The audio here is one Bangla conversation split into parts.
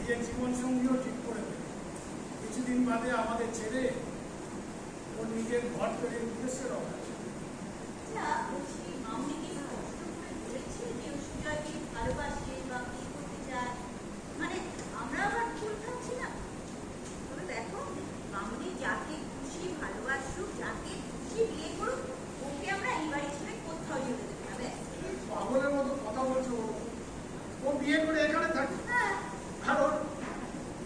নিজের জীবন সঙ্গীও ঠিক করে দেবে। কিছুদিন বাদে আমাদের ছেড়ে ওর নিজের ঘর তৈরির উদ্দেশ্যে রওনা। ভালোবাসে বা কি করতে চায়, মানে আমরা আবার ভুল খাচ্ছি না। তবে দেখো, মামনি যাকে খুশি ভালোবাসুক, যাকে খুশি বিয়ে করুক, ওকে আমরা এই বাড়ি ছেড়ে কোথাও যেতে দেবো না। পাগলের মতো কথা বলছো। ও বিয়ে করে এখানে থাকে, হ্যাঁ, আর ওর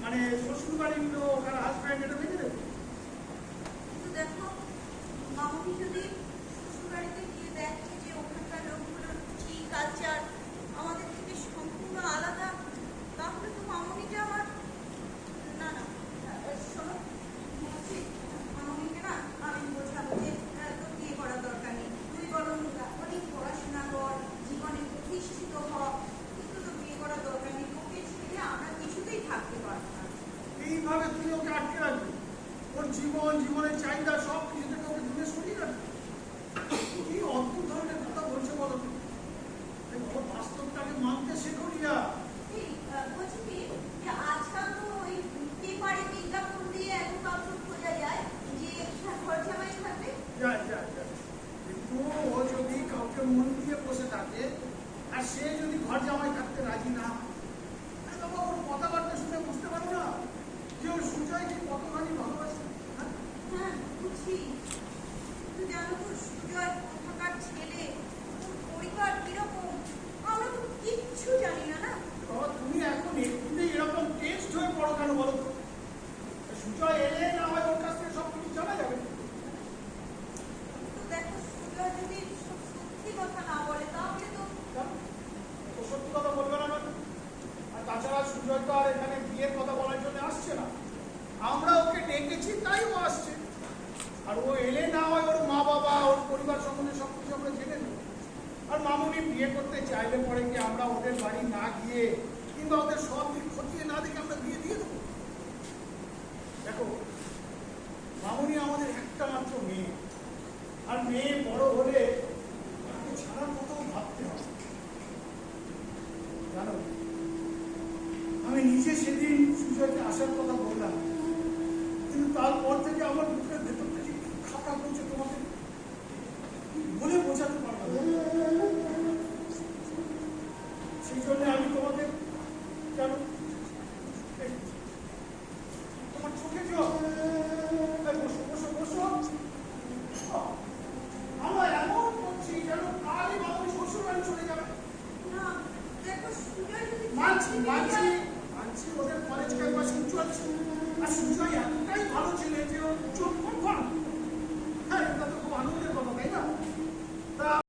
মানে শ্বশুর বাড়ির লোক আর হাজব্যান্ড এটা ভেঙে দেবে। কিন্তু দেখো, মামনি যদি শ্বশুর বাড়িতে গিয়ে দেখে যে ওখানকার লোকগুলোর কি কালচার আমাদের থেকে সম্পূর্ণ আলাদা, তাহলে তো মামনিটা আমার না না শোনো, বলছি মামনিকে না আমি বোঝাবো যে তোর বিয়ে করার দরকার নেই, তুই বরং অনেক পড়াশোনা কর, জীবনে প্রতিষ্ঠিত হ, কিন্তু তোর বিয়ে করার দরকার নেই, ওকে ছেড়ে আমরা কিছুতেই থাকতে পারবো না। এইভাবে তুমি ওকে আটকে রাখবে? ওর জীবন, জীবনের চাহিদা সব কিছু থেকে ওকে দূরে সরিয়ে রাখবে? কি অদ্ভুত ধরনের কথা বলছে বলো তো? ওর বাস্তবটাকে মানতে শেখো রিয়া। বলছি কি যে আজকাল তো ওই পেপারে বিজ্ঞাপন দিয়ে এত কাপড় খোঁজা যায় যে ঘর জামাই থাকবে। যায় যায় যায়, কিন্তু ও যদি কাউকে মন দিয়ে বসে থাকে আর সে যদি ঘর জামাই থাকতে রাজি না হয়, বাবা ওর কথাবার্তা শুনে বুঝতে পারো না যে ওর সুজয়কে কতখানি ভালোবাসে? হ্যাঁ বুঝছি, কিন্তু জানো তো সুজয় কোথাকার ছেলে, ওর পরিবার কিরকম আমরা তো কিচ্ছু জানি না। না তো তুমি এখন একটুতেই এরকম টেস্ট হয়ে পড়ো কেন বলো তো? সুজয় এলে না হয় ওর কাছ থেকে সব কিছু জানা যাবে। তো দেখো, সুজয় যদি সত্যি কথা না বলে তাহলে তো ও সত্যি কথা বলবে না কেন? আর তাছাড়া সুজয় তো আর এখানে বিয়ের কথা বলার জন্য আসছে না, আমরা ওকে ডেকেছি তাই ও আসছে। আর ও এলে না হয় ওর মা বাবা, ওর পরিবার সম্বন্ধে সবকিছু আমরা জেনে নেব। আর মামুনি বিয়ে করতে চাইলে পরে কি আমরা ওদের বাড়ি না গিয়ে কিংবা ওদের সব দিক খতিয়ে না দেখে আমরা বিয়ে দিয়ে দেবো? দেখো, মামুনি আমাদের একটা মাত্র মেয়ে, আর মেয়ে বড় হলে তাকে ছাড়ার মতো ভাবতে হবে। জানো, আমি নিজে সেদিন সুজয়কে আসার কথা বললাম, কিন্তু তারপর থেকে আমার বুকের ভেতর থেকে খাতা করছে, তোমাকে বলে বোঝাতে পারবো না। সেই জন্য আমি তোমাকে কেন তোমার চোখে জল, বসো বসো বসো, আমরা এমন করছি যেন কালই বাবুর শ্বশুর বাড়ি চলে যাবে। না দেখো, সুজয় যদি মানছি মানছি মানছি, ওদের কলেজ ক্যাম্পাস চলছে, আর সুজয় এতটাই ভালো ছেলে যে ওর চোখ